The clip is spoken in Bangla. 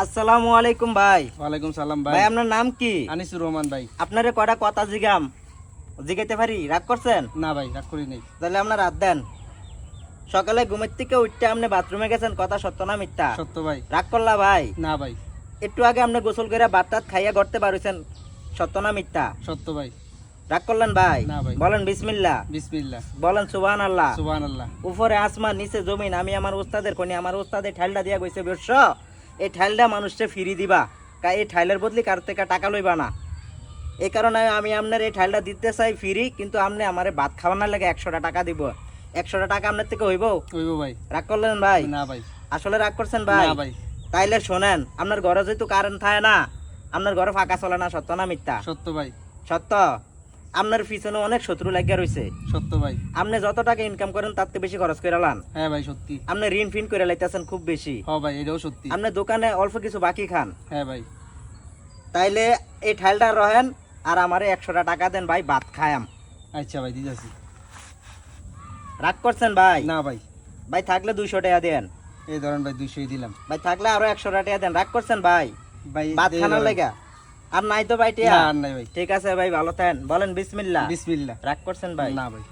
আসসালামু আলাইকুম ভাই। ওয়ালাইকুম সালাম ভাই। ভাই আপনার নাম কি? আনিসুর রহমান ভাই। আপনারে কয়টা কথা জিগাইতে পারি? রাগ করছেন? না ভাই, রাগ করি নাই। তাহলে আপনার রাত দেন। সকালে ঘুমের থেকে উঠতে আপনি বাথরুমে গেছেন, কথা সত্য না মিথ্যা? সত্য ভাই। রাগ করলা ভাই? না ভাই। একটু আগে আপনি গোসল করে ভাত খাইয়া গড়তে পারছেন, সত্য না মিথ্যা? সত্য ভাই। রাগ করলেন ভাই? না ভাই। বলেন বিসমিল্লাহ। বিসমিল্লাহ। বলেন সুবহানাল্লাহ। সুবহানাল্লাহ। উপরে আসমান নিচে জমিন, আমি আমার উস্তাদের কোনি, আমার উস্তাদের ঠাইলটা দিয়া গইছে বর্ষ, এই ঠাইলটা মানুষকে ফিরি দিবা, এই ঠাইলের বদলি কার থেকে টাকা লইবা না। এই কারণে আমি আপনার এই ঠাইলটা দিতে চাই ফ্রি, কিন্তু আপনি আমারে ভাত খাওয়ানোর লাগে 100টা টাকা দিব। 100টা টাকা আপনার থেকে হইব? হইব ভাই। রাগ করলেন ভাই? না ভাই। আসলে রাগ করছেন ভাই? না ভাই। তাইলে শোনেন, আপনার ঘরে যেহেতু কারেন্ট থাকে না, আপনার ঘরে ফাঁকা চলে না, সত্য না মিথ্যা? সত্য ভাই। সত্য। আপনার পিছনে অনেক শত্রু লাগিয়া রয়েছে। সত্য ভাই। আপনি যত টাকা ইনকাম করেন তার থেকে বেশি খরচ করে লান। হ্যাঁ ভাই, সত্যি। আপনি ঋণ ফিন করে লাইতেছেন খুব বেশি। হ্যাঁ ভাই, এটাও সত্যি। আপনি দোকানে অল্প কিছু বাকি খান। হ্যাঁ ভাই। তাইলে এই ঠাইলটা রহেন, আর আমারে 100টা টাকা দেন ভাই, ভাত খায়াম। আচ্ছা ভাই, দিতেছি। রাগ করছেন ভাই? না ভাই। ভাই থাকলে 200 টাকা দেন। এই ধরেন ভাই, 200 দিলাম। ভাই থাকলে আরো 100টা টাকা দেন। রাগ করছেন ভাই? ভাই ভাত এই খানার ধরেন। লেগা আর নাই তো ভাই টিয়া? না, আর নাই ভাই। ঠিক আছে ভাই, ভালো থাকেন। বলেন বিসমিল্লাহ। বিসমিল্লাহ। রাগ করছেন ভাই? না ভাই।